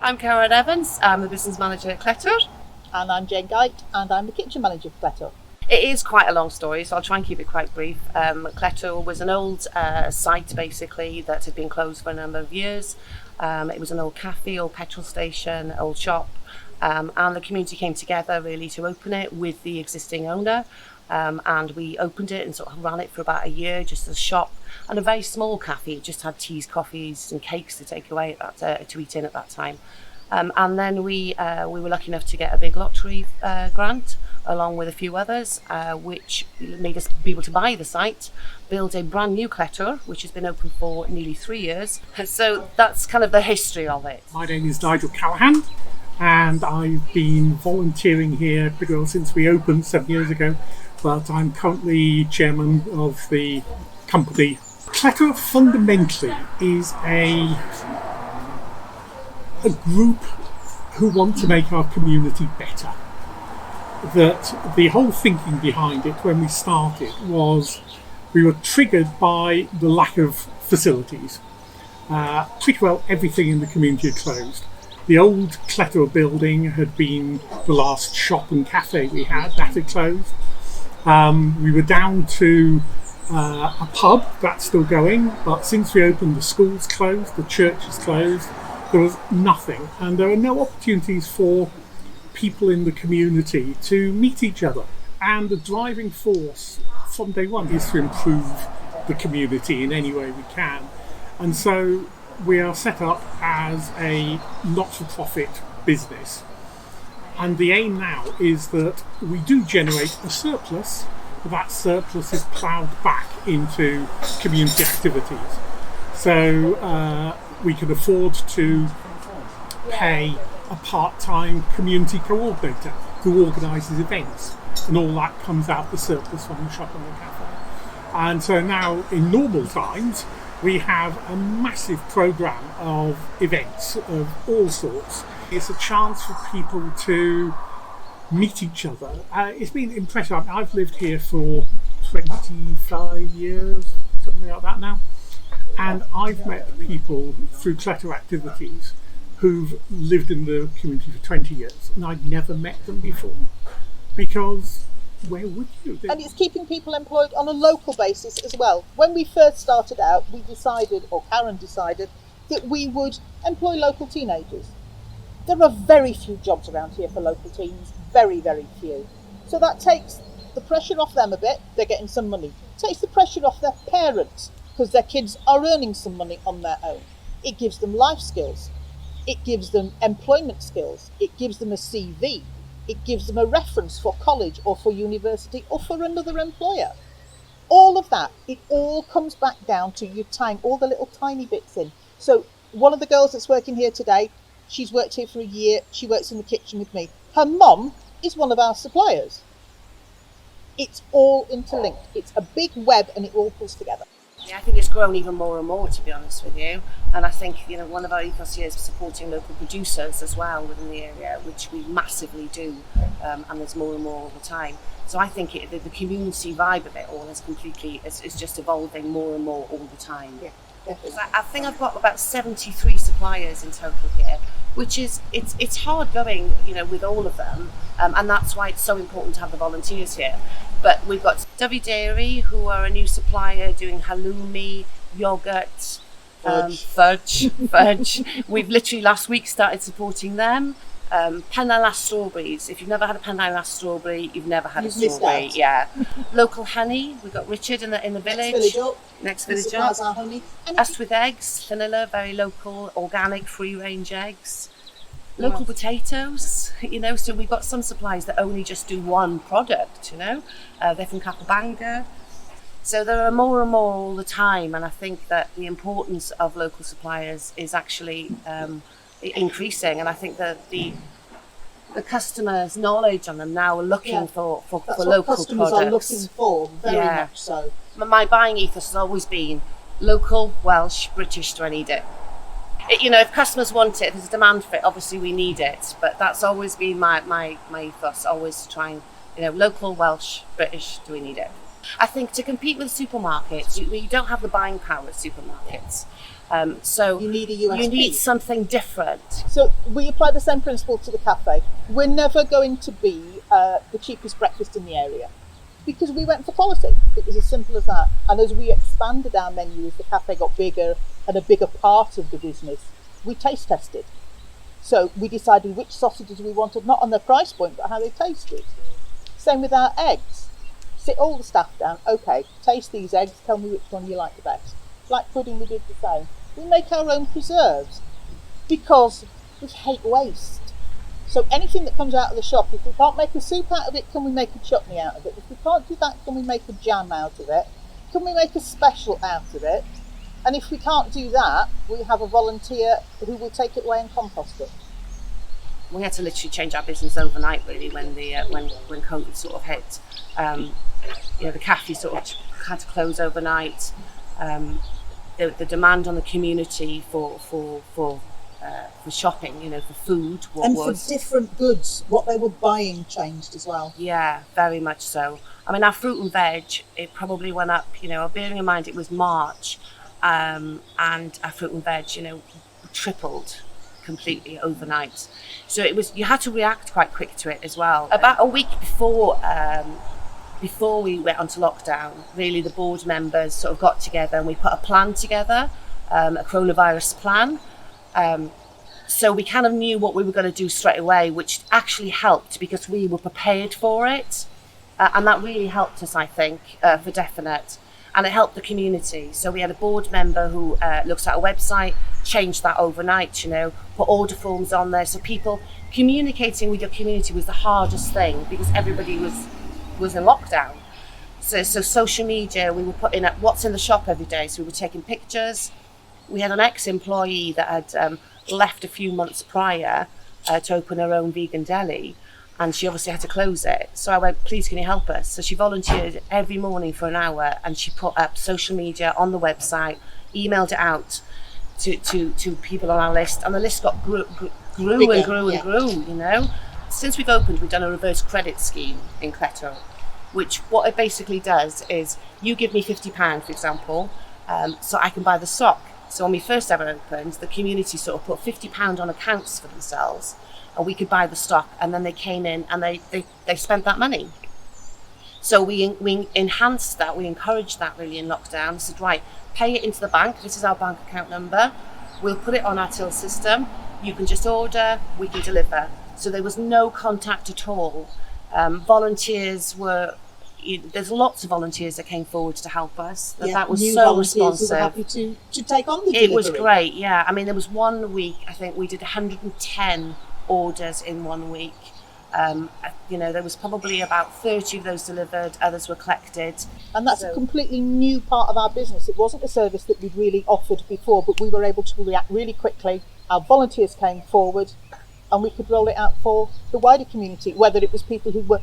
I'm Karen Evans, I'm the business manager at Cletwr. And I'm Jane Geit, and I'm the kitchen manager for Cletwr. It is quite a long story, so I'll try and keep it quite brief. Cletwr was an old site basically that had been closed for a number of years. It was an old cafe, old petrol station, old shop, and the community came together really to open it with the existing owner. And we opened it and sort of ran it for about a year just as a shop and a very small cafe. It just had teas, coffees and cakes to take away at that, to eat in at that time. And then we were lucky enough to get a big lottery grant along with a few others, which made us be able to buy the site, build a brand new Cletwr, which has been open for nearly 3 years. So that's kind of the history of it. My name is Nigel Callahan, and I've been volunteering here pretty well since we opened 7 years ago, but I'm currently chairman of the company. Cletwr fundamentally is a group who want to make our community better. That the whole thinking behind it when we started was we were triggered by the lack of facilities. Pretty well everything in the community had closed. The old Cletwr building had been the last shop and cafe we had, that had closed. We were down to a pub, that's still going, but since we opened, the school's closed, the church is closed, there was nothing, and there were no opportunities for people in the community to meet each other. And the driving force from day one is to improve the community in any way we can. And so we are set up as a not-for-profit business. And the aim now is that we do generate a surplus, but that surplus is ploughed back into community activities. So we can afford to pay a part-time community coordinator who organises events, and all that comes out the surplus from the shop and the cafe. And so now in normal times we have a massive programme of events of all sorts. It's a chance for people to meet each other. It's been impressive. I've lived here for 25 years, something like that now, and I've met people through Cletwr activities who've lived in the community for 20 years, and I'd never met them before, because where would you? And it's keeping people employed on a local basis as well. When we first started out, we decided, or Karen decided, that we would employ local teenagers. There are very few jobs around here for local teens, very, very few. So that takes the pressure off them a bit, they're getting some money. It takes the pressure off their parents, because their kids are earning some money on their own. It gives them life skills. It gives them employment skills. It gives them a CV. It gives them a reference for college or for university or for another employer. All of that, it all comes back down to you tying all the little tiny bits in. So one of the girls that's working here today, she's worked here for a year. She works in the kitchen with me. Her mum is one of our suppliers. It's all interlinked. It's a big web and it all pulls together. Yeah, I think it's grown even more and more, to be honest with you. And I think, one of our ethos here is supporting local producers as well within the area, which we massively do, and there's more and more all the time. So I think the community vibe of it all is just evolving more and more all the time. Yeah, definitely. I think I've got about 73 suppliers in total here, which is, it's hard going, with all of them, and that's why it's so important to have the volunteers here. But we've got Dovey Dairy, who are a new supplier doing halloumi, yoghurt, fudge. We've literally last week started supporting them. Penile strawberries. If you've never had a Penile strawberry, you've never had a strawberry. Yeah. Local honey. We've got Richard in the village. Next village up. Our honey. Us with eggs. Vanilla, very local, organic, free-range eggs. Local potatoes, so we've got some suppliers that only just do one product, they're from Capabanga. So there are more and more all the time, and I think that the importance of local suppliers is actually increasing, and I think that the customers' knowledge on them now are looking for local customers products. are looking for, very much so. My buying ethos has always been local, Welsh, British, do I need it? If customers want it, if there's a demand for it, obviously we need it. But that's always been my ethos, always trying, local, Welsh, British, do we need it? I think to compete with supermarkets, we don't have the buying power at supermarkets. So You need a USP. you need something different. So we apply the same principle to the cafe. We're never going to be the cheapest breakfast in the area, because we went for quality. It was as simple as that. And as we expanded our menu, as the cafe got bigger and a bigger part of the business, we taste tested. So we decided which sausages we wanted, not on their price point, but how they tasted. Same with our eggs. Sit all the staff down, okay, taste these eggs, tell me which one you like the best. Like pudding, we did the same. We make our own preserves because we hate waste. So anything that comes out of the shop, if we can't make a soup out of it, can we make a chutney out of it? If we can't do that, can we make a jam out of it? Can we make a special out of it? And if we can't do that, we have a volunteer who will take it away and compost it. We had to literally change our business overnight, really, when the when COVID sort of hit. The cafe sort of had to close overnight. The demand on the community for shopping, for food, For different goods, what they were buying changed as well. Yeah, very much so. I mean, our fruit and veg, it probably went up, bearing in mind it was March, and our fruit and veg, tripled completely overnight. So you had to react quite quick to it as well. About a week before we went onto lockdown, really the board members sort of got together and we put a plan together, a coronavirus plan. So we kind of knew what we were going to do straight away, which actually helped because we were prepared for it. And that really helped us, I think, for definite. And it helped the community. So we had a board member who looks at a website, changed that overnight, put order forms on there. So people communicating with your community was the hardest thing because everybody was in lockdown. So social media, we were putting up what's in the shop every day. So we were taking pictures. We had an ex-employee that had left a few months prior to open her own vegan deli, and she obviously had to close it. So I went, please, can you help us? So she volunteered every morning for an hour, and she put up social media on the website, emailed it out to people on our list, and the list grew Bigger, and grew. Since we've opened, we've done a reverse credit scheme in Cletwr, which what it basically does is you give me £50, for example, so I can buy the stock. So when we first ever opened, the community sort of put £50 on accounts for themselves, and we could buy the stock, and then they came in and they spent that money. So we enhanced that, we encouraged that really in lockdown. Said, right, pay it into the bank. This is our bank account number. We'll put it on our till system. You can just order, we can deliver. So there was no contact at all. Volunteers there's lots of volunteers that came forward to help us. That was so responsive. Who were happy to take on the delivery. It was great, yeah. I mean, there was 1 week, I think we did 110 orders in 1 week. There was probably about 30 of those delivered, others were collected. And that's a completely new part of our business. It wasn't a service that we'd really offered before, but we were able to react really quickly. Our volunteers came forward and we could roll it out for the wider community, whether it was people who were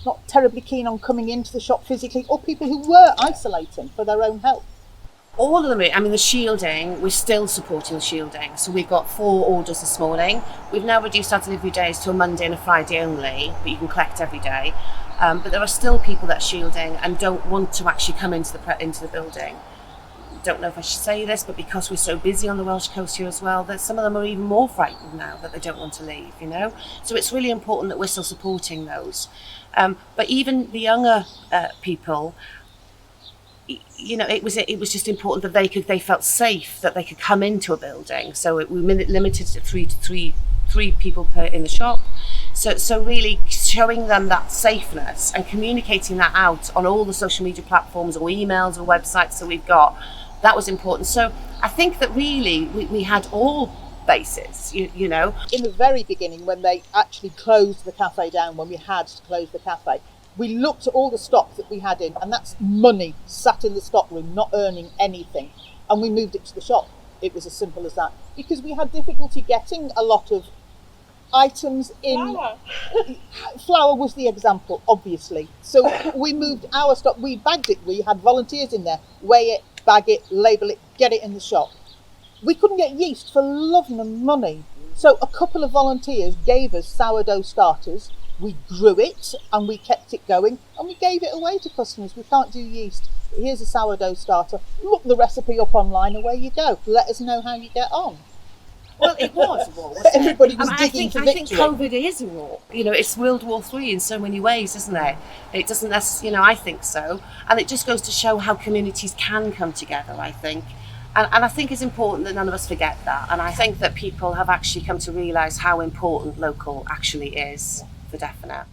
not terribly keen on coming into the shop physically or people who were isolating for their own health. All of them, I mean, the shielding, we're still supporting the shielding. So we've got 4 orders this morning. We've now reduced our delivery days to a Monday and a Friday only, but you can collect every day. But there are still people that are shielding and don't want to actually come into the building. Don't know if I should say this, but because we're so busy on the Welsh coast here as well, that some of them are even more frightened now that they don't want to leave, So it's really important that we're still supporting those. But even the younger people, it was just important that they felt safe, that they could come into a building. So we limited it to three people in the shop. So really showing them that safeness and communicating that out on all the social media platforms or emails or websites that we've got, that was important. So I think that really we had all bases, In the very beginning, when they actually closed the cafe down, when we had to close the cafe, we looked at all the stock that we had in, and that's money sat in the stock room, not earning anything. And we moved it to the shop. It was as simple as that. Because we had difficulty getting a lot of items in. Flour was the example, obviously. So we moved our stock, we bagged it. We had volunteers in there, weigh it, bag it, label it, get it in the shop. We couldn't get yeast for love nor money. So a couple of volunteers gave us sourdough starters, We grew it and we kept it going and we gave it away to customers. We can't do yeast. Here's a sourdough starter. Look the recipe up online, away you go. Let us know how you get on. Well, it was a war, wasn't Everybody it? was And digging for I think victory. COVID is a war. You know, it's World War III in so many ways, isn't it? It doesn't necessarily, you know, I think so. And it just goes to show how communities can come together, I think. And I think it's important that none of us forget that. And I think that people have actually come to realise how important local actually is for definite.